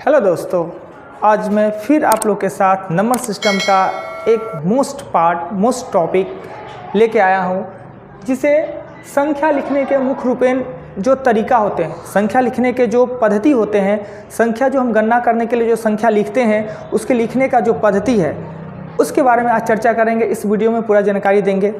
Hello दोस्तों, आज मैं फिर आप लोग के साथ नंबर सिस्टम का एक मोस्ट टॉपिक लेके आया हूँ, जिसे संख्या लिखने के मुख्य रूपेण जो तरीका होते हैं, संख्या लिखने के जो पद्धति होते हैं, संख्या जो हम गणना करने के लिए जो संख्या लिखते हैं उसके लिखने का जो पद्धति है उसके बारे में आज चर्चा करेंगे। इस वीडियो में पूरा जानकारी देंगे।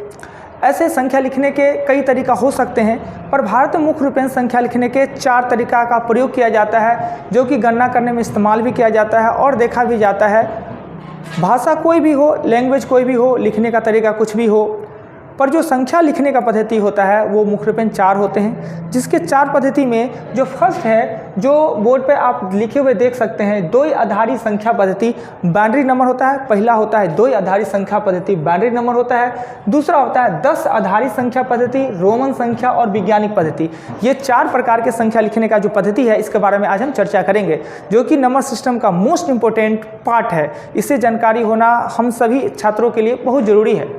ऐसे संख्या लिखने के कई तरीका हो सकते हैं, पर भारत में मुख्य रूपेण संख्या लिखने के 4 तरीका का प्रयोग किया जाता है, जो कि गणना करने में इस्तेमाल भी किया जाता है और देखा भी जाता है। भाषा कोई भी हो, लैंग्वेज कोई भी हो, लिखने का तरीका कुछ भी हो, पर जो संख्या लिखने का पद्धति होता है वो मुख्य रूपेण 4 होते हैं। जिसके 4 पद्धति में जो फर्स्ट है, जो बोर्ड पे आप लिखे हुए देख सकते हैं, द्वि आधारी संख्या पद्धति बाइनरी नंबर होता है। पहला होता है द्वि आधारी संख्या पद्धति बाइनरी नंबर होता है। दूसरा होता है 10 आधारी संख्या पद्धति, रोमन संख्या और वैज्ञानिक पद्धति। ये 4 प्रकार के संख्या लिखने का जो पद्धति है, इसके बारे में आज हम चर्चा करेंगे, जो कि नंबर सिस्टम का मोस्ट इंपॉर्टेंट पार्ट है। इससे जानकारी होना हम सभी छात्रों के लिए बहुत ज़रूरी है।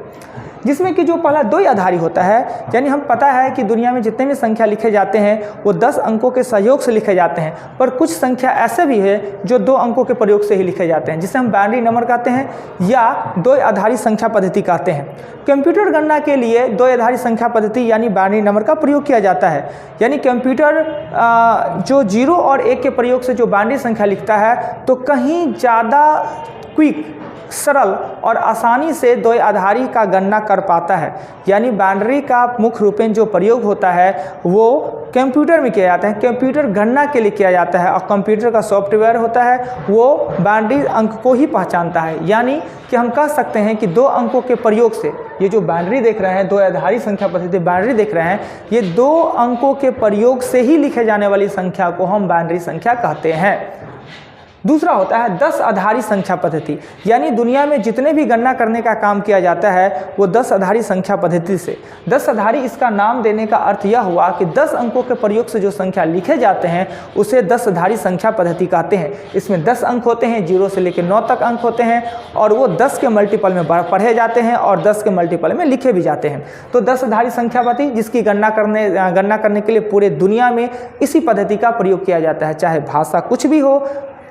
जिसमें कि जो पहला द्वि आधारी होता है, यानी हम पता है कि दुनिया में जितने भी संख्या लिखे जाते हैं वो 10 अंकों के सहयोग से लिखे जाते हैं, पर कुछ संख्या ऐसे भी है जो 2 अंकों के प्रयोग से ही लिखे जाते हैं, जिसे हम बाइनरी नंबर कहते हैं या द्वि आधारी संख्या पद्धति कहते हैं। कंप्यूटर गणना के लिए द्वि आधारी संख्या पद्धति यानी बाइनरी नंबर का प्रयोग किया जाता है। यानी कंप्यूटर जो 0 और 1 के प्रयोग से जो बाइनरी संख्या लिखता है, तो कहीं ज़्यादा क्विक, सरल और आसानी से द्वि आधारी का गणना कर पाता है। यानी बाइनरी का मुख्य रूपेण जो प्रयोग होता है वो कंप्यूटर में किया जाता है, कंप्यूटर गणना के लिए किया जाता है, और कंप्यूटर का सॉफ्टवेयर होता है वो बाइनरी अंक को ही पहचानता है। यानी कि हम कह सकते हैं कि 2 अंकों के प्रयोग से, ये जो बाइनरी देख रहे हैं, द्वि आधारी संख्या पद्धति बाइनरी देख रहे हैं, ये 2 अंकों के प्रयोग से ही लिखे जाने वाली संख्या को हम बाइनरी संख्या कहते हैं। दूसरा होता है 10 आधारी संख्या पद्धति, यानी दुनिया में जितने भी गणना करने का काम किया जाता है वो 10 आधारी संख्या पद्धति से। 10 आधारी, इसका नाम देने का अर्थ यह हुआ कि 10 अंकों के प्रयोग से जो संख्या लिखे जाते हैं उसे 10 आधारी संख्या पद्धति कहते हैं। इसमें 10 अंक होते हैं, 0 से लेकर 9 तक अंक होते हैं, और वो 10 के मल्टीपल में पढ़े जाते हैं और 10 के मल्टीपल में लिखे भी जाते हैं। तो 10 आधारी संख्या पद्धति, जिसकी गणना करने के लिए पूरे दुनिया में इसी पद्धति का प्रयोग किया जाता है। चाहे भाषा कुछ भी हो,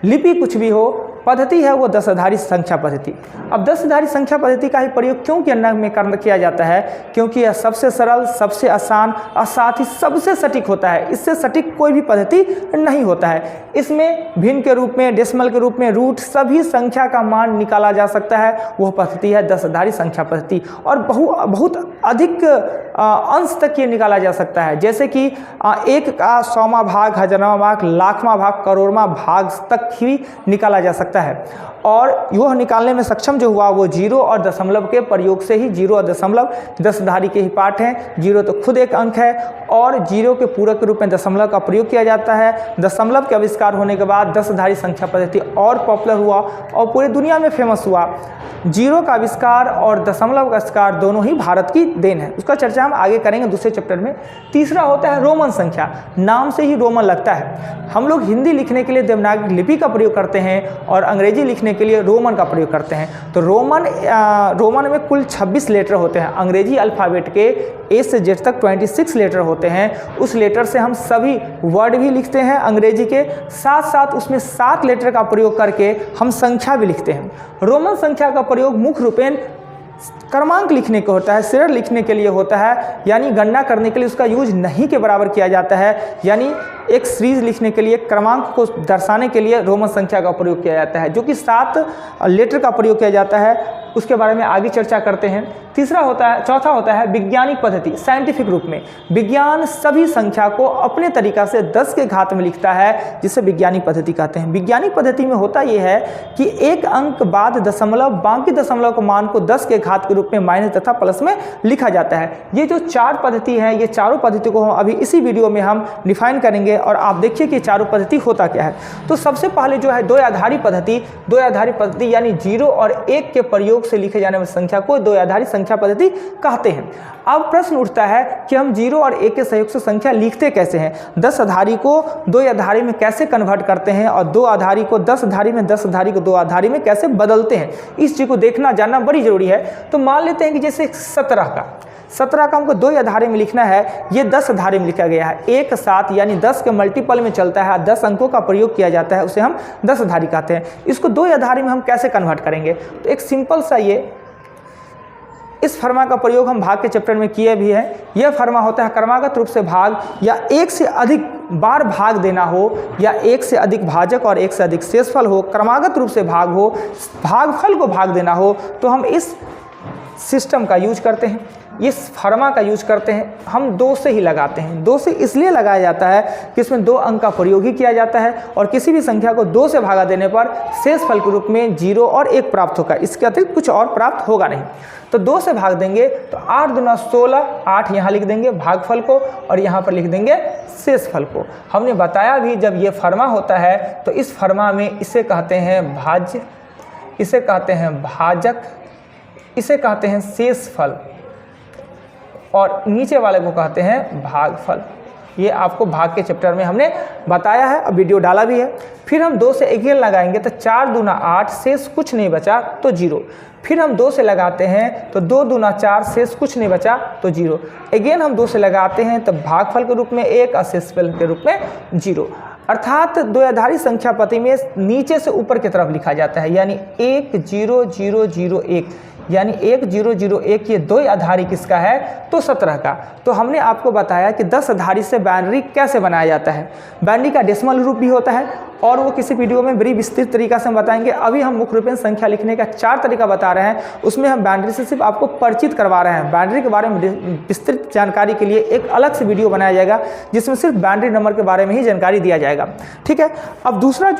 लिपि कुछ भी हो, पद्धति है वो 10 आधारी संख्या पद्धति। अब 10 आधारी संख्या पद्धति का ही प्रयोग क्यों गणना में किया जाता है? क्योंकि यह सबसे सरल, सबसे आसान और साथ ही सबसे सटीक होता है। इससे सटीक कोई भी पद्धति नहीं होता है। इसमें भिन्न के रूप में, डेसिमल के रूप में, रूट, सभी संख्या का मान निकाला जा सकता है। वह पद्धति है 10 आधारी संख्या पद्धति, और बहुत अधिक अंश तक ये निकाला जा सकता है। जैसे कि 1 का 100वां भाग, 1000वां भाग, लाखवां भाग, करोड़वां भाग तक ही निकाला जा सकता है। और यह निकालने में सक्षम जो हुआ वो 0 और दशमलव के प्रयोग से ही। 0 और दशमलव 10 आधारी के ही पार्ट हैं। 0 तो खुद एक अंक है, और 0 के पूरक के रूप में दशमलव का प्रयोग किया जाता है। दशमलव के आविष्कार होने के बाद 10 आधारी संख्या पद्धति और पॉपुलर हुआ और पूरी दुनिया में फेमस हुआ। 0 का आविष्कार और दशमलव का आविष्कार दोनों ही भारत की देन है। उसका चर्चा हम आगे करेंगे दूसरे चैप्टर में। तीसरा होता है रोमन संख्या। नाम से ही रोमन लगता है। हम लोग हिंदी लिखने के लिए देवनागरी लिपि का प्रयोग करते हैं और अंग्रेजी लिखने के लिए रोमन का प्रयोग करते हैं। तो रोमन में कुल 26 लेटर होते हैं। अंग्रेजी अल्फ़ाबेट के ए से जेड तक 26 लेटर होते हैं। उस लेटर से हम सभी वर्ड भी लिखते हैं अंग्रेजी के, साथ साथ उसमें 7 लेटर का प्रयोग करके हम संख्या भी लिखते हैं। रोमन संख्या का प्रयोग मुख्य रूपेण क्रमांक लिखने का होता है, सीरियल लिखने के लिए होता है। यानी गणना करने के लिए उसका यूज नहीं के बराबर किया जाता है। यानी एक सीरीज लिखने के लिए, क्रमांक को दर्शाने के लिए रोमन संख्या का प्रयोग किया जाता है, जो कि 7 लेटर का प्रयोग किया जाता है। उसके बारे में आगे चर्चा करते हैं। चौथा होता है वैज्ञानिक पद्धति। साइंटिफिक रूप में विज्ञान सभी संख्या को अपने तरीका से 10 के घात में लिखता है, जिसे वैज्ञानिक पद्धति कहते हैं। वैज्ञानिक पद्धति में होता यह है कि एक अंक बाद दशमलव, बाकी दशमलव के मान को 10 के घात के रूप में माइनस तथा प्लस में लिखा जाता है। ये जो 4 पद्धति है, ये चारों पद्धति को हम अभी इसी वीडियो में हम डिफाइन करेंगे, और आप देखिए कि चारों पद्धति होता क्या है। तो सबसे पहले जो है द्वि आधारी पद्धति यानी 0 और 1 के प्रयोग से लिखे जाने वाली संख्या को द्वि आधारी संख्या पद्धति कहते हैं। अब प्रश्न उठता है कि हम 0 और 1 के सहयोग से संख्या लिखते कैसे हैं? 10 आधारी को 2 आधारी में कैसे कन्वर्ट करते हैं, और 2 आधारी को 10 आधारी में, 10 आधारी को 2 आधारी में कैसे बदलते हैं? इस चीज को देखना जानना बड़ी जरूरी है। तो मान लेते हैं कि जैसे 17 का 17 का हमको 2 आधारी में लिखना है, ये 10 आधारी में लिखा गया है। एक साथ यानी 10 के मल्टीपल में चलता है, 10 अंकों का प्रयोग किया जाता है, उसे हम 10 आधारी कहते हैं। इसको 2 आधारी में हम कैसे कन्वर्ट करेंगे? तो एक सिंपल सा इस फर्मा का प्रयोग हम भाग के चैप्टर में किए भी हैं। यह फर्मा होता है क्रमागत रूप से भाग या एक से अधिक बार भाग देना हो, या एक से अधिक भाजक और एक से अधिक शेषफल हो, क्रमागत रूप से भाग हो, भागफल को भाग देना हो, तो हम इस सिस्टम का यूज करते हैं, इस फर्मा का यूज करते हैं। हम 2 से ही लगाते हैं। 2 से इसलिए लगाया जाता है कि इसमें 2 अंक का प्रयोग ही किया जाता है और किसी भी संख्या को 2 से भागा देने पर शेष फल के रूप में 0 और 1 प्राप्त होगा, इसके अतिरिक्त कुछ और प्राप्त होगा नहीं। तो 2 से भाग देंगे तो 8 दूना 16, 8 यहाँ लिख देंगे भागफल को और यहाँ पर लिख देंगे शेष फल को। हमने बताया भी जब ये फर्मा होता है तो इस फर्मा में इसे कहते हैं भाज्य, इसे कहते हैं भाजक, इसे कहते हैं शेष फल और नीचे वाले को कहते हैं भागफल। ये आपको भाग के चैप्टर में हमने बताया है, अब वीडियो डाला भी है। फिर हम 2 से अगेन लगाएंगे तो 4 दूना 8, शेष कुछ नहीं बचा तो 0। फिर हम 2 से लगाते हैं तो 2 दूना 4, शेष कुछ नहीं बचा तो 0। अगेन हम 2 से लगाते हैं तो भागफल के रूप में 1 और शेषफल के रूप में 0। अर्थात 2 आधारी संख्या पद्धति में नीचे से ऊपर की तरफ लिखा जाता है, यानी 1 0 0 0 1, यानी 1 0 0 1 ये 2 आधारी किसका है? तो 17 का। तो हमने आपको बताया कि 10 आधारी से बाइनरी कैसे बनाया जाता है। बाइनरी का डेसिमल रूप भी होता है और वो किसी वीडियो में बड़ी विस्तृत तरीका से हम बताएंगे। अभी हम मुख्य रूप में संख्या लिखने का 4 तरीका बता रहे हैं, उसमें हम बाइनरी से सिर्फ आपको परिचित करवा रहे हैं। बाइनरी के बारे में विस्तृत जानकारी के लिए एक अलग से वीडियो बनाया जाएगा जिसमें सिर्फ बाइनरी नंबर के बारे में ही जानकारी दिया जाएगा, ठीक है। अब दूसरा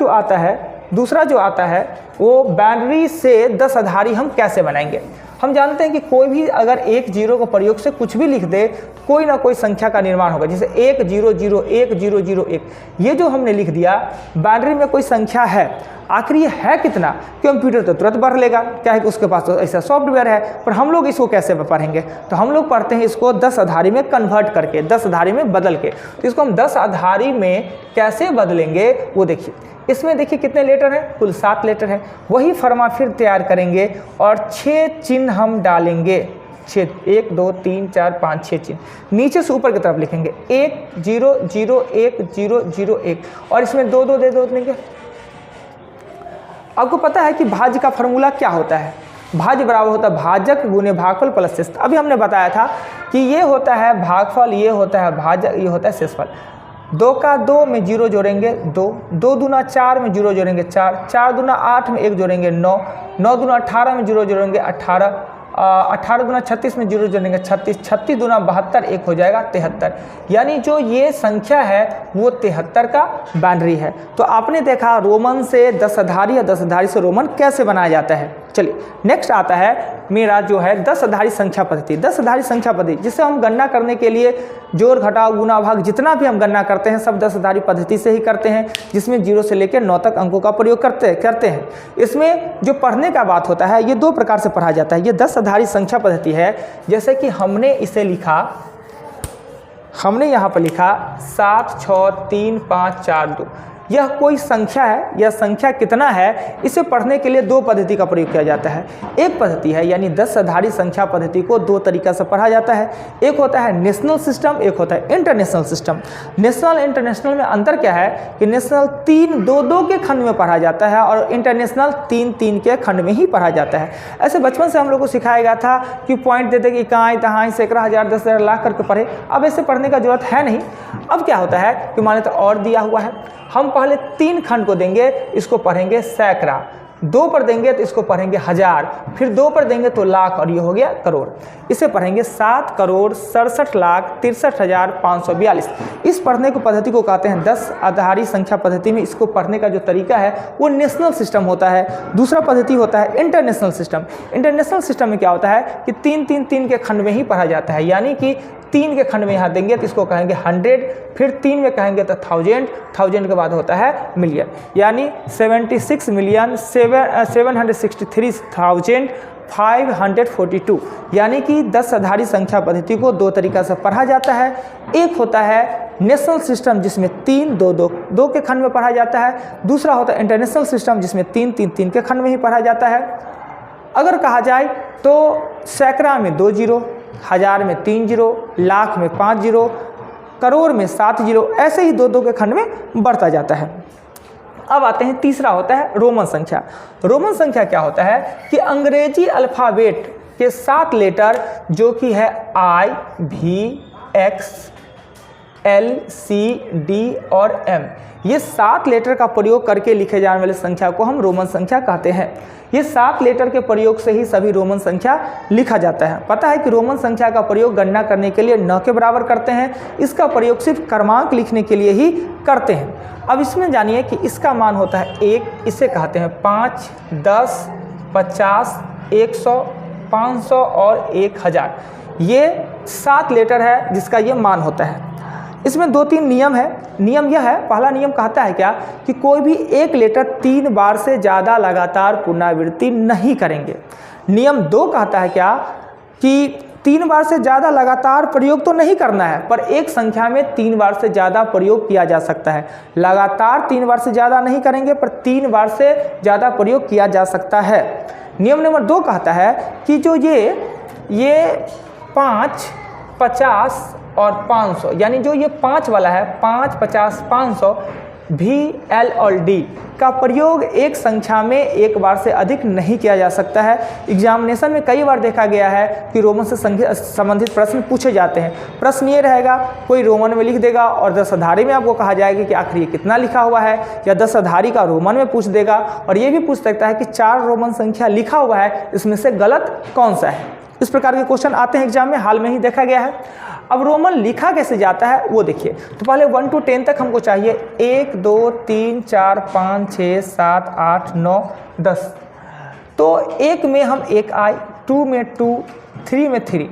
जो आता है वो बाइनरी से 10 आधारी हम कैसे बनाएंगे। हम जानते हैं कि कोई भी अगर 1 0 के प्रयोग से कुछ भी लिख दे, कोई ना कोई संख्या का निर्माण होगा। जैसे 1 0 0 1 0 0 1, ये जो हमने लिख दिया बाइनरी में कोई संख्या है, आखिर ये है कितना? कंप्यूटर तो तुरंत भर लेगा, क्या है कि उसके पास तो ऐसा सॉफ्टवेयर है। पर हम लोग इसको कैसे पढ़ेंगे? तो हम लोग पढ़ते हैं इसको 10 आधारी में कन्वर्ट करके, 10 आधारी में बदल के। तो इसको हम 10 आधारी में कैसे बदलेंगे वो देखिए। इसमें देखिए कितने लेटर हैं, कुल 7 लेटर है। वही फर्मा फिर तैयार करेंगे और 6 चिन्ह हम डालेंगे, 6 1 2 3 4 5 6 चिन्ह नीचे से ऊपर की तरफ लिखेंगे। 1 0 0 1 0 0 1 और इसमें 2 2 दे दो देंगे। आपको पता है कि भाज्य का फॉर्मूला क्या होता है? भाज्य बराबर होता है भाजक गुने भागफल प्लस शेष। अभी हमने बताया था कि ये होता है भागफल, ये होता है भाजक, ये होता है शेषफल। 2 का 2 में 0 जोड़ेंगे 2, 2 दूना 4 में 0 जोड़ेंगे 4, 4 दूना 8 में 1 जोड़ेंगे 9, 9 दूना 18 में 0 जोड़ेंगे 18, 18 दूना 36 में 0 जोड़ेंगे 36, 36 दूना 72, 1 हो जाएगा 73। यानी जो ये संख्या है वो 73 का बाइनरी है। तो आपने देखा रोमन से 10 आधारी या 10 आधारी से रोमन कैसे बनाया जाता है। चलिए नेक्स्ट आता है मेरा जो है 10 आधारी संख्या पद्धति। 10 आधारी संख्या पद्धति जिसे हम गणना करने के लिए जोड़ घटाव गुना भाग जितना भी हम गणना करते हैं सब 10 आधारी पद्धति से ही करते हैं, जिसमें 0 से लेकर 9 तक अंकों का प्रयोग करते हैं। इसमें जो पढ़ने का बात होता है ये 2 प्रकार से पढ़ा जाता है। ये 10 आधारी संख्या पद्धति है, जैसे कि हमने इसे लिखा, हमने यहाँ पर लिखा 7 6 3 5 4 2। यह कोई संख्या है, यह संख्या कितना है, इसे पढ़ने के लिए 2 पद्धति का प्रयोग किया जाता है। एक पद्धति है यानी 10 आधारी संख्या पद्धति को 2 तरीका से पढ़ा जाता है। एक होता है नेशनल सिस्टम, एक होता है इंटरनेशनल सिस्टम। नेशनल इंटरनेशनल में अंतर क्या है कि नेशनल 3 2 के खंड में पढ़ा जाता है और इंटरनेशनल 3 3 के खंड में ही पढ़ा जाता है। ऐसे बचपन से हम लोग को सिखाया गया था कि पॉइंट दे दे कि इकाई तहाई सैकड़ा हज़ार 10,000 लाख करके पढ़े। अब ऐसे पढ़ने का जरूरत है नहीं। अब क्या होता है कि मान लेते और दिया हुआ है, हम पहले 3 खंड को देंगे, इसको पढ़ेंगे सैकड़ा, 2 पर देंगे तो इसको पढ़ेंगे हज़ार, फिर 2 पर देंगे तो लाख और ये हो गया करोड़। इसे पढ़ेंगे 7,67,63,542। इस पढ़ने को पद्धति को कहते हैं 10 आधारी संख्या पद्धति में। इसको पढ़ने का जो तरीका है वो नेशनल सिस्टम होता है। दूसरा पद्धति होता है इंटरनेशनल सिस्टम। इंटरनेशनल सिस्टम में क्या होता है कि 3 के खंड में ही पढ़ा जाता है, यानी कि 3 के खंड में यहाँ देंगे तो इसको कहेंगे 100, फिर 3 में कहेंगे तो 1000, 1000 के बाद होता है मिलियन, यानी 76,763,542। यानी कि 10 आधारी संख्या पद्धति को 2 तरीका से पढ़ा जाता है। एक होता है नेशनल सिस्टम जिसमें 3 2 के खंड में पढ़ा जाता है। दूसरा होता है इंटरनेशनल सिस्टम जिसमें 3 के खंड में ही पढ़ा जाता है। अगर कहा जाए तो सैकड़ा में 2 0, हज़ार में 3 जीरो, लाख में 5 जीरो, करोड़ में 7 जीरो, ऐसे ही 2-2 के खंड में बढ़ता जाता है। अब आते हैं, तीसरा होता है रोमन संख्या। रोमन संख्या क्या होता है कि अंग्रेजी अल्फ़ाबेट के 7 लेटर जो कि है I, V, X, L, C, D और M, ये 7 लेटर का प्रयोग करके लिखे जाने वाले संख्या को हम रोमन संख्या कहते हैं। ये 7 लेटर के प्रयोग से ही सभी रोमन संख्या लिखा जाता है। पता है कि रोमन संख्या का प्रयोग गणना करने के लिए न के बराबर करते हैं, इसका प्रयोग सिर्फ क्रमांक लिखने के लिए ही करते हैं। अब इसमें जानिए कि इसका मान होता है 1, इसे कहते हैं 5, 10, 50, 100, 500 और 1000। ये 7 लेटर है जिसका ये मान होता है। इसमें 2-3 नियम है। नियम यह है, पहला नियम कहता है क्या कि कोई भी एक लेटर 3 बार से ज़्यादा लगातार पुनरावृत्ति नहीं करेंगे। नियम 2 कहता है क्या कि 3 बार से ज़्यादा लगातार प्रयोग तो नहीं करना है, पर एक संख्या में 3 बार से ज़्यादा प्रयोग किया जा सकता है। लगातार 3 बार से ज़्यादा नहीं करेंगे, पर 3 बार से ज़्यादा प्रयोग किया जा सकता है। नियम नंबर 2 कहता है कि जो ये 5, 50 और 500, यानी जो ये 5 वाला है, 5, 50, 500, V, L और D का प्रयोग एक संख्या में एक बार से अधिक नहीं किया जा सकता है। एग्जामिनेशन में कई बार देखा गया है कि रोमन से संबंधित प्रश्न पूछे जाते हैं। प्रश्न ये रहेगा, कोई रोमन में लिख देगा और दशाधारी में आपको कहा जाएगा कि आखिर ये कितना लिखा हुआ है, या दशाधारी का रोमन में पूछ देगा, और ये भी पूछ सकता है कि 4 रोमन संख्या लिखा हुआ है, इसमें से गलत कौन सा है। इस प्रकार के क्वेश्चन आते हैं एग्जाम में, हाल में ही देखा गया है। अब रोमन लिखा कैसे जाता है वो देखिए। तो पहले 1 to 10 तक हमको चाहिए 1, 2, 3, 4, 5, 6, 7, 8, 9, 10। तो 1 में हम 1 I, 2 में 2, 3 में 3।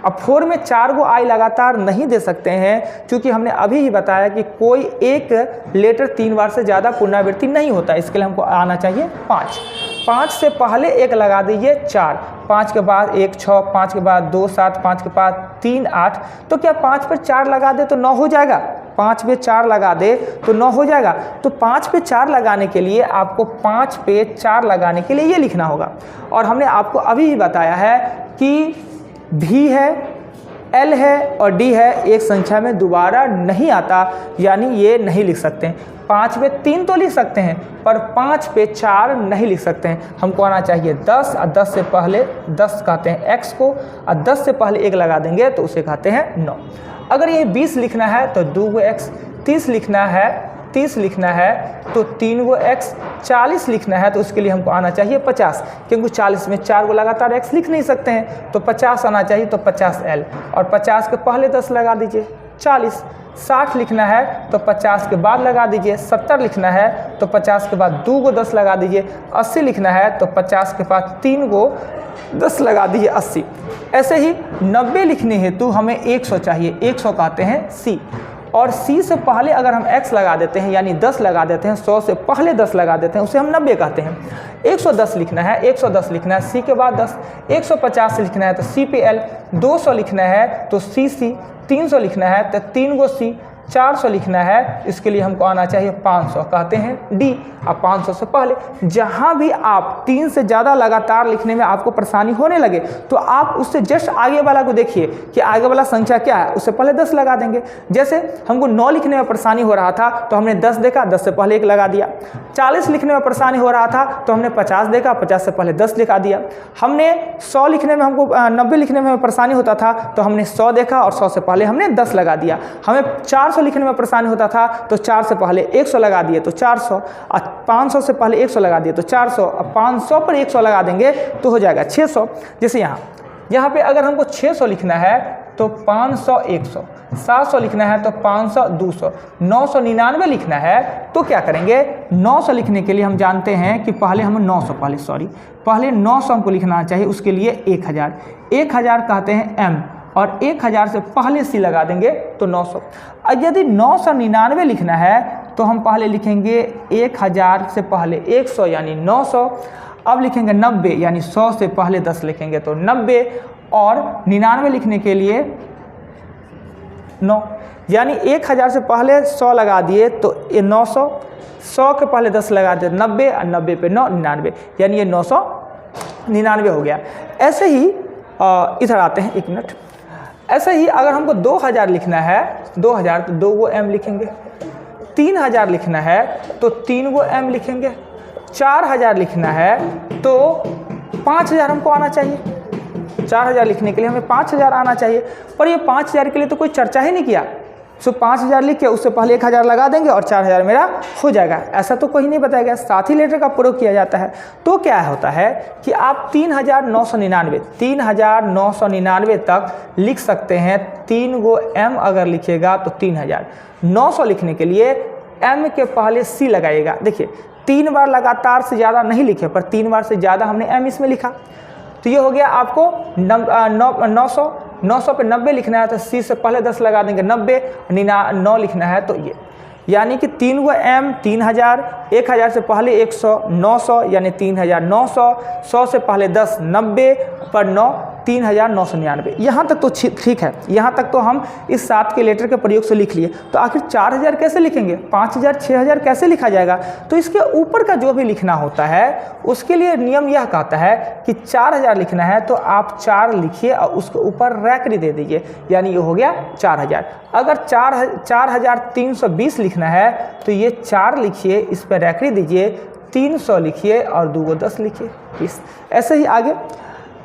अब 4 में 4 को I लगातार नहीं दे सकते हैं, क्योंकि हमने अभी ही बताया कि कोई एक लेटर 3 बार से ज़्यादा पुनरावृत्ति नहीं होता। इसके लिए हमको आना चाहिए 5। 5 से पहले 1 लगा दीजिए 4, 5 के बाद 1 6, 5 के बाद 2 7, 5 के बाद 3 8। तो क्या 5 पर 4 लगा दे तो 9 हो जाएगा? 5 पे 4 लगा दे तो 9 हो जाएगा। तो 5 पे 4 लगाने के लिए आपको 5 पे 4 लगाने के लिए ये लिखना होगा। और हमने आपको अभी ही बताया है कि V है, L है और D है, एक संख्या में दोबारा नहीं आता, यानी ये नहीं लिख सकते हैं। 5 पे 3 तो लिख सकते हैं, पर 5 पे 4 नहीं लिख सकते हैं। हमको आना चाहिए 10, और 10 से पहले 10 कहते हैं x को, और 10 से पहले 1 लगा देंगे तो उसे कहते हैं 9। अगर ये 20 लिखना है तो 2 x, 30 लिखना है तो 3 x, 40 लिखना है तो उसके लिए हमको आना चाहिए 50, क्योंकि 40 में 4 को लगातार x लिख नहीं सकते हैं, तो 50 आना चाहिए, तो 50L, और 50 के पहले 10 लगा दीजिए 40। 60 लिखना है तो 50 के बाद लगा दीजिए, 70 लिखना है तो 50 के बाद 2 को 10 लगा दीजिए, 80 लिखना है तो 50 के बाद 3 को 10 लगा दीजिए 80। ऐसे ही 90 लिखने हेतु हमें 100 चाहिए, 100 कहते हैं C, और C से पहले अगर हम x लगा देते हैं यानी 10 लगा देते हैं, 100 से पहले 10 लगा देते हैं, उसे हम 90 कहते हैं। 110 लिखना है, 110 लिखना है C के बाद 10, 150 लिखना है तो C पे L, 200 लिखना है तो C, 300 लिखना है तो 3 को C, 400 लिखना है, इसके लिए हमको आना चाहिए 500, कहते हैं D। अब 500 से पहले जहाँ भी आप 3 से ज़्यादा लगातार लिखने में आपको परेशानी होने लगे तो आप उससे जस्ट आगे वाला को देखिए कि आगे वाला संख्या क्या है, उससे पहले 10 लगा देंगे। जैसे हमको 9 लिखने में परेशानी हो रहा था तो हमने 10 देखा, 10 से पहले 1 लगा दिया। 40 लिखने में परेशानी हो रहा था तो हमने 50 देखा, 50 से पहले 10 लिखा दिया। हमने 100 लिखने में, हमको 90 लिखने में परेशानी होता था तो हमने 100 देखा और 100 से पहले हमने 10 लगा दिया। हमें 400 लिखने में परेशानी होता था तो 4 से पहले 100 लगा दिए तो 400, और 500 से पहले 100 लगा दिए तो 400, और 500 पर 100 लगा देंगे तो हो जाएगा 600। जैसे यहाँ पे अगर हमको 600 लिखना है तो 500 100, 700 लिखना है तो 500 200, 999 लिखना है तो क्या करेंगे? 900 लिखने के लिए हम जानते हैं कि पहले 900 हमको लिखना चाहिए, उसके लिए 1000 कहते हैं M, और 1000 से पहले C लगा देंगे तो 900। और यदि 999 लिखना है तो हम पहले लिखेंगे 1000 से पहले 100 यानी 900, अब लिखेंगे 90 यानी 100 से पहले 10 लिखेंगे तो 90, और 99 लिखने के लिए 9, यानी 1000 से पहले 100 लगा दिए तो ये 900, 100 के पहले 10 लगा दिए 90, और 90 पे 9 99, यानी ये 999 हो गया। ऐसे ही इधर आते हैं, 1 मिनट। ऐसे ही अगर हमको 2000 लिखना है, 2000 तो 2 गो m लिखेंगे, 3000 लिखना है तो 3 गो m लिखेंगे, 4000 लिखना है तो 5000 हमको आना चाहिए। 4000 लिखने के लिए हमें 5000 आना चाहिए, पर ये 5000 के लिए तो कोई चर्चा ही नहीं किया। सो 5000 लिख के उससे पहले 1000 लगा देंगे और 4000 मेरा हो जाएगा, ऐसा तो कोई नहीं बताया गया। साथ ही लेटर का प्रयोग किया जाता है। तो क्या होता है कि आप 3999 तक लिख सकते हैं। 3 गो m अगर लिखिएगा तो 3000। 900 लिखने के लिए m के पहले c लगाइएगा। देखिए 3 बार लगातार से ज़्यादा नहीं लिखे, पर 3 बार से ज़्यादा हमने m इसमें लिखा, तो ये हो गया आपको 900। 900 पे 90 लिखना है तो c से पहले 10 लगा देंगे, 90। 9 लिखना है तो ये, यानी कि 3 गो m 3000, 1000 से पहले 100, 900 यानी 3900, 100 से पहले 10, 90 पर 9, 3999। यहाँ तक तो ठीक है, यहाँ तक तो हम इस 7 के लेटर के प्रयोग से लिख लिए। तो आखिर 4000 कैसे लिखेंगे, 5000, 6000 कैसे लिखा जाएगा? तो इसके ऊपर का जो भी लिखना होता है उसके लिए नियम यह कहता है कि 4000 लिखना है तो आप 4 लिखिए और उसके ऊपर रैकरी दे दीजिए, यानी ये हो गया 4000। अगर 4320 लिखना है तो ये 4 लिखिए, इस पर रैकरी दीजिए, 300 लिखिए और 2 को 10 लिखिए, 20। ऐसे ही आगे,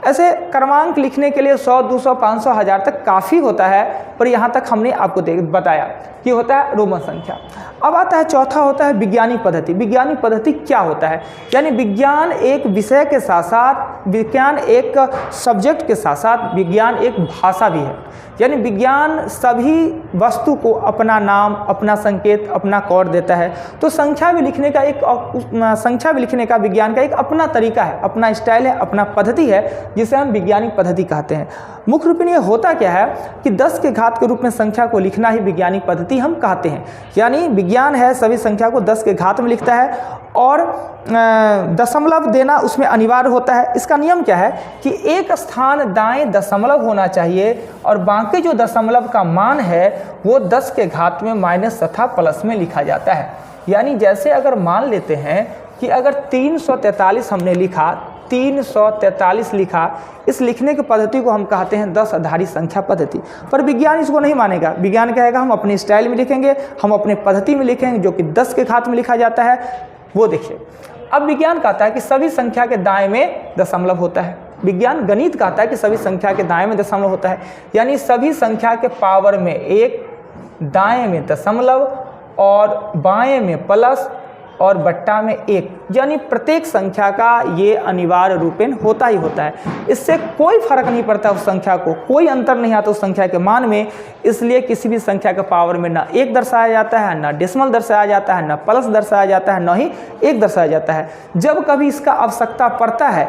ऐसे क्रमांक लिखने के लिए 100, 200, 500, 1000 तक काफ़ी होता है, पर यहाँ तक हमने आपको बताया कि होता है रोमन संख्या। अब आता है चौथा, होता है विज्ञानिक पद्धति। विज्ञानिक पद्धति क्या होता है? यानी विज्ञान एक विषय के साथ साथ, विज्ञान एक सब्जेक्ट के साथ साथ विज्ञान एक भाषा भी है। यानी विज्ञान सभी वस्तु को अपना नाम, अपना संकेत, अपना कोड देता है। तो संख्या भी लिखने का विज्ञान का एक अपना तरीका है, अपना स्टाइल है, अपना पद्धति है, जिसे हम वैज्ञानिक पद्धति कहते हैं। मुख्य रूप में ये होता क्या है कि 10 के घात के रूप में संख्या को लिखना ही वैज्ञानिक पद्धति हम कहते हैं। यानी विज्ञान है सभी संख्या को 10 के घात में लिखता है और दशमलव देना उसमें अनिवार्य होता है। इसका नियम क्या है कि एक स्थान दाएं दशमलव होना चाहिए और बाकी जो दशमलव का मान है वो 10 के घात में माइनस तथा प्लस में लिखा जाता है। यानी जैसे अगर मान लेते हैं कि अगर 343 हमने लिखा, 343 लिखा, इस लिखने की पद्धति को हम कहते हैं 10 आधारी संख्या पद्धति। पर विज्ञान इसको नहीं मानेगा। विज्ञान कहेगा हम अपने स्टाइल में लिखेंगे, हम अपने पद्धति में लिखेंगे, जो कि 10 के घात में लिखा जाता है। वो देखिए, अब विज्ञान कहता है कि सभी संख्या के दाएं में दशमलव होता है। विज्ञान गणित कहता है कि सभी संख्या के दाएं में दशमलव होता है। यानी सभी संख्या के पावर में 1, दाएं में दशमलव और बाएं में प्लस और बट्टा में 1, यानी प्रत्येक संख्या का ये अनिवार्य रूपेण होता ही होता है। इससे कोई फर्क नहीं पड़ता उस संख्या को, कोई अंतर नहीं आता उस संख्या के मान में। इसलिए किसी भी संख्या के पावर में ना 1 दर्शाया जाता है, ना डेसिमल दर्शाया जाता है, ना प्लस दर्शाया जाता है, ना ही 1 दर्शाया जाता है। जब कभी इसका आवश्यकता पड़ता है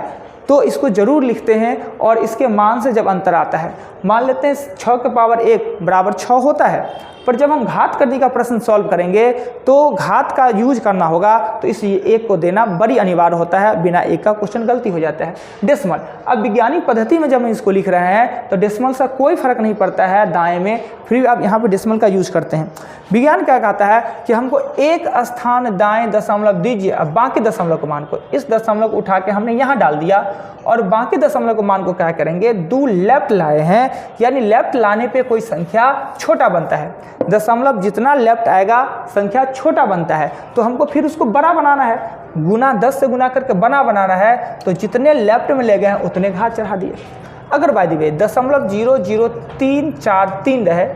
तो इसको जरूर लिखते हैं और इसके मान से जब अंतर आता है, मान लेते हैं 6 के पावर 1 बराबर 6 होता है, पर जब हम घात करने का प्रश्न सॉल्व करेंगे तो घात का यूज करना होगा, तो इसलिए 1 को देना बड़ी अनिवार्य होता है, बिना 1 का क्वेश्चन गलती हो जाता है। डेसिमल, अब वैज्ञानिक पद्धति में जब हम इसको लिख रहे हैं तो डेसिमल से कोई फर्क नहीं पड़ता है दाएं में, फिर अब यहाँ पे डेसिमल का यूज करते हैं। विज्ञान क्या कहता है कि हमको एक स्थान दाएं दशमलव दीजिए, अब बाकी दशमलव के मान को, इस दशमलव को उठा के हमने यहाँ डाल दिया और बाकी दशमलव के मान को क्या करेंगे, दो लेफ्ट लाए हैं, यानी लेफ्ट लाने पे कोई संख्या छोटा बनता है। दशमलव जितना लेफ्ट आएगा संख्या छोटा बनता है, तो हमको फिर उसको बड़ा बनाना है, गुना 10 से गुना करके बड़ा बनाना है, तो जितने लेफ्ट में ले गए हैं उतने घात चढ़ा दिए। अगर बाय द वे 0.00343 रहे,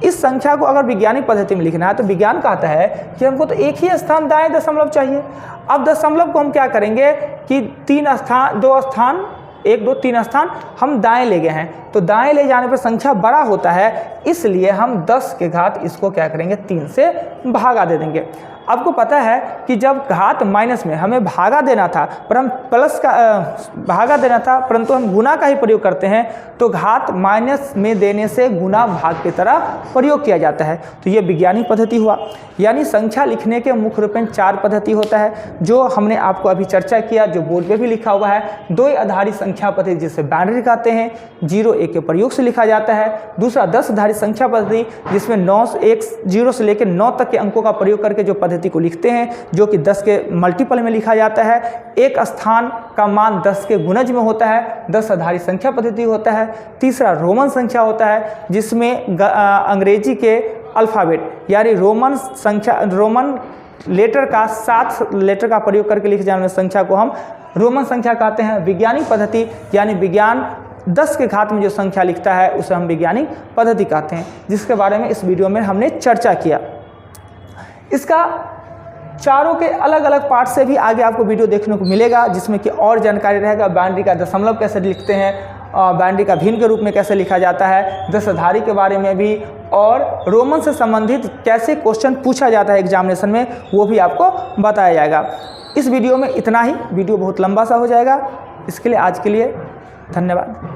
इस संख्या को अगर वैज्ञानिक पद्धति में लिखना है तो विज्ञान कहता है कि हमको तो एक ही स्थान दाएं दशमलव चाहिए। अब दशमलव को हम क्या करेंगे कि 3 स्थान, 2 स्थान, 1, 2, 3 स्थान हम दाएं ले गए हैं, तो दाएं ले जाने पर संख्या बड़ा होता है, इसलिए हम 10 के घात इसको क्या करेंगे, 3 से भागा दे देंगे। आपको पता है कि जब घात माइनस में हमें भागा देना था, पर हम प्लस का भागा देना था, परंतु हम गुना का ही प्रयोग करते हैं, तो घात माइनस में देने से गुना भाग की तरह प्रयोग किया जाता है। तो ये वैज्ञानिक पद्धति हुआ। यानी संख्या लिखने के मुख्य रूपेण 4 पद्धति होता है, जो हमने आपको अभी चर्चा किया, जो बोर्ड पे भी लिखा हुआ है। 2 आधारी संख्या पद्धति जिसे बाइनरी कहते हैं, 0 1 के प्रयोग से लिखा जाता है। दूसरा 10 आधारी संख्या पद्धति जिसमें 9 1 0 से लेकर 9 तक के अंकों का प्रयोग करके जो पद्धति पद्धति को लिखते हैं, जो कि 10 के मल्टीपल में लिखा जाता है। एक स्थान का मान 10 के गुणज में होता है, 10 आधारी संख्या पद्धति होता है। तीसरा रोमन संख्या होता है, जिसमें अंग्रेजी के अल्फ़ाबेट यानी रोमन लेटर का 7 लेटर का प्रयोग करके लिखे जाने वाली संख्या को हम रोमन संख्या कहते हैं। वैज्ञानिक पद्धति यानी विज्ञान 10 के घात में जो संख्या लिखता है उसे हम वैज्ञानिक पद्धति कहते हैं, जिसके बारे में इस वीडियो में हमने चर्चा किया। इसका चारों के अलग अलग पार्ट से भी आगे आपको वीडियो देखने को मिलेगा, जिसमें कि और जानकारी रहेगा। बाइनरी का दशमलव कैसे लिखते हैं, बाइनरी का भिन्न के रूप में कैसे लिखा जाता है, 10 आधारी के बारे में भी, और रोमन से संबंधित कैसे क्वेश्चन पूछा जाता है एग्जामिनेशन में, वो भी आपको बताया जाएगा। इस वीडियो में इतना ही। वीडियो बहुत लंबा सा हो जाएगा, इसके लिए आज के लिए धन्यवाद।